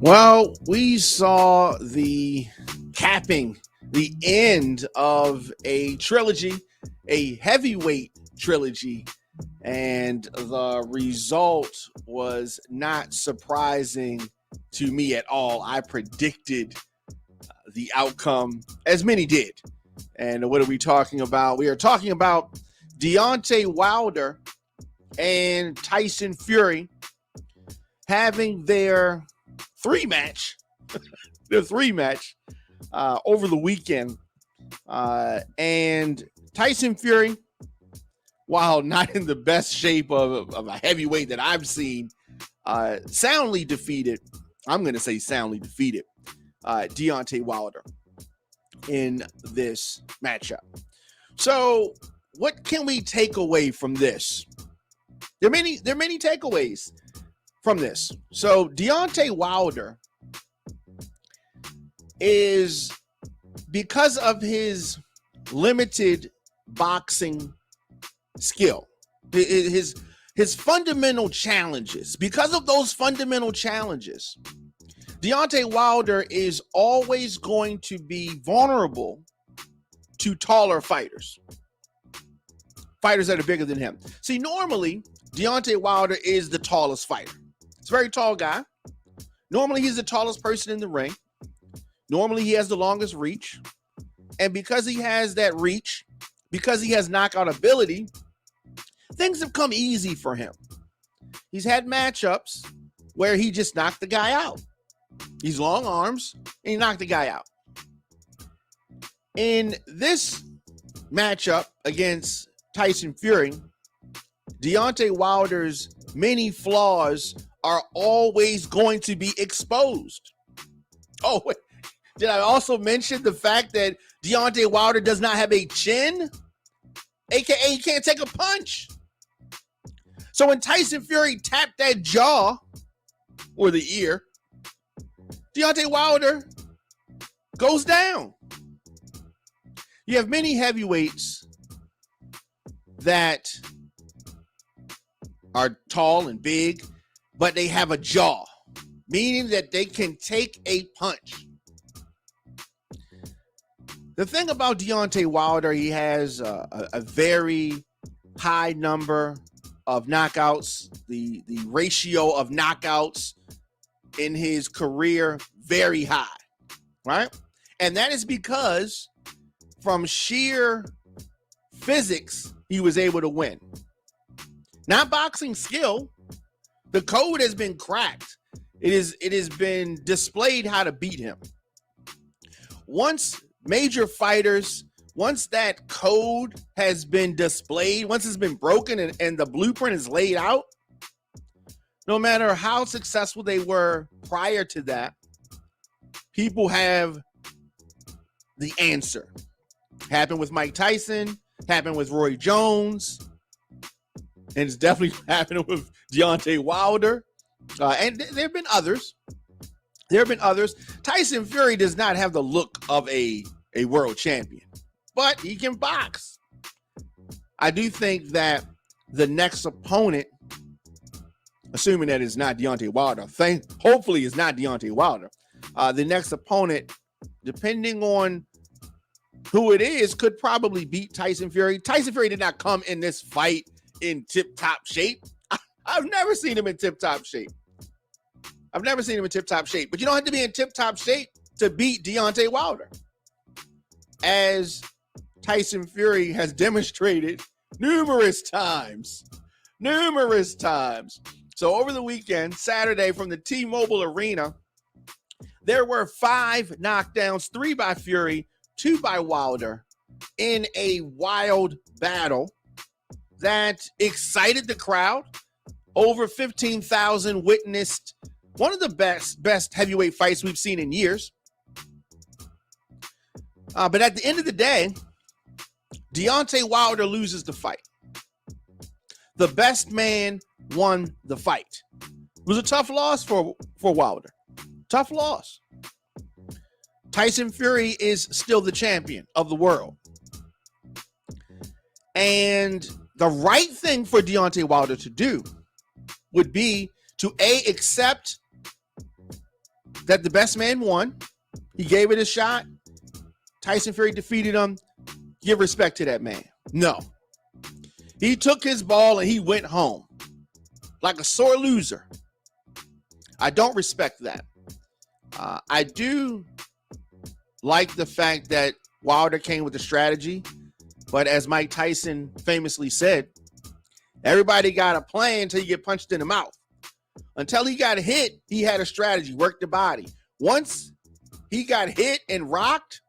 Well, we saw the end of a trilogy, a heavyweight trilogy, and the result was not surprising to me at all. I predicted the outcome, as many did. And what are we talking about? We are talking about Deontay Wilder and Tyson Fury having their three match over the weekend. And Tyson Fury, while not in the best shape of a heavyweight that I've seen, soundly defeated Deontay Wilder in this matchup. So what can we take away from this? There are many takeaways from this. So Deontay Wilder is, because of his limited boxing skill, his fundamental challenges, because of those fundamental challenges, Deontay Wilder is always going to be vulnerable to taller fighters that are bigger than him. See, normally Deontay Wilder is the tallest fighter. He's a very tall guy. Normally he's the tallest person in the ring. Normally he has the longest reach. And because he has that reach, because he has knockout ability, things have come easy for him. He's had matchups where he just knocked the guy out. He's long arms, and he knocked the guy out. In this matchup against Tyson Fury, Deontay Wilder's many flaws are always going to be exposed. Oh, wait. Did I also mention the fact that Deontay Wilder does not have a chin? AKA, he can't take a punch. So when Tyson Fury tapped that jaw or the ear, Deontay Wilder goes down. You have many heavyweights that are tall and big, but they have a jaw, meaning that they can take a punch. The thing about Deontay Wilder, he has a very high number of knockouts. The ratio of knockouts in his career, very high, right? And that is because from sheer physics, he was able to win. Not boxing skill. The code has been cracked. It has been displayed how to beat him. Once that code has been displayed, once it's been broken and the blueprint is laid out, no matter how successful they were prior to that, people have the answer. Happened with Mike Tyson, happened with Roy Jones, and it's definitely happening with Deontay Wilder. And there have been others. Tyson Fury does not have the look of a world champion, but he can box. I do think that the next opponent, assuming that it's not Deontay Wilder, hopefully it's not Deontay Wilder, the next opponent, depending on who it is, could probably beat Tyson Fury. Tyson Fury did not come in this fight in tip-top shape. I've never seen him in tip-top shape. But you don't have to be in tip-top shape to beat Deontay Wilder, as Tyson Fury has demonstrated numerous times. So over the weekend, Saturday, from the T-Mobile Arena, there were 5 knockdowns, 3 by Fury, 2 by Wilder, in a wild battle that excited the crowd. Over 15,000 witnessed one of the best heavyweight fights we've seen in years. But at the end of the day, Deontay Wilder loses the fight. The best man won the fight. It was a tough loss for Wilder. Tough loss. Tyson Fury is still the champion of the world. And the right thing for Deontay Wilder to do would be to accept that the best man won. He gave it a shot. Tyson Fury defeated him. Give respect to that man. No. He took his ball and he went home like a sore loser. I don't respect that. I do like the fact that Wilder came with a strategy, but as Mike Tyson famously said, everybody got a plan until you get punched in the mouth. Until he got hit, he had a strategy, worked the body. Once he got hit and rocked,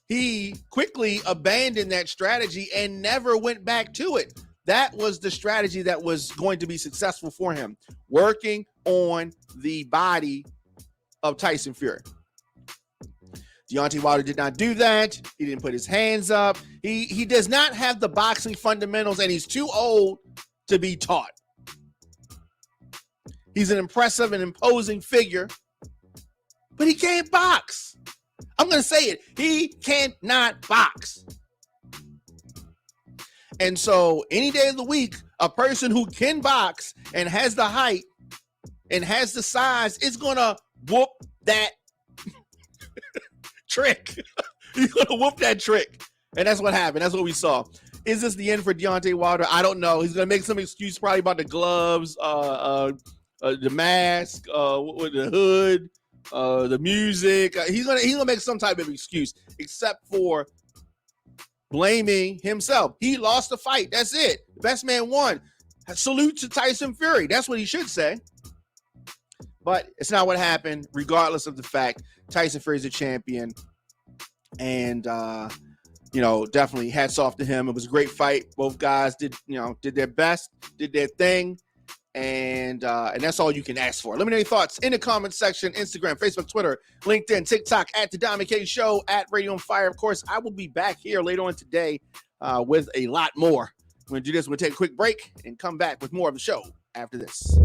he quickly abandoned that strategy and never went back to it. That was the strategy that was going to be successful for him, working on the body of Tyson Fury. Deontay Wilder did not do that. He didn't put his hands up. He does not have the boxing fundamentals, and he's too old to be taught. He's an impressive and imposing figure, but he can't box. I'm going to say it. He cannot box. And so any day of the week, a person who can box and has the height and has the size is going to whoop that trick. He's going to whoop that trick. And that's what happened. That's what we saw. Is this the end for Deontay Wilder? I don't know. He's going to make some excuse probably about the gloves, the mask, with the hood. The music, he's gonna make some type of excuse, except for blaming himself. He lost the fight. That's it. The best man won. Salute to Tyson Fury. That's what he should say. But it's not what happened. Regardless of the fact, Tyson Fury is a champion, and definitely hats off to him. It was a great fight. Both guys did their best, did their thing. And that's all you can ask for. Let me know your thoughts in the comment section. Instagram, Facebook, Twitter, LinkedIn, TikTok, at The Diamond K Show, at Radio on Fire. Of course, I will be back here later on today with a lot more. We're going to do this. We're going to take a quick break and come back with more of the show after this.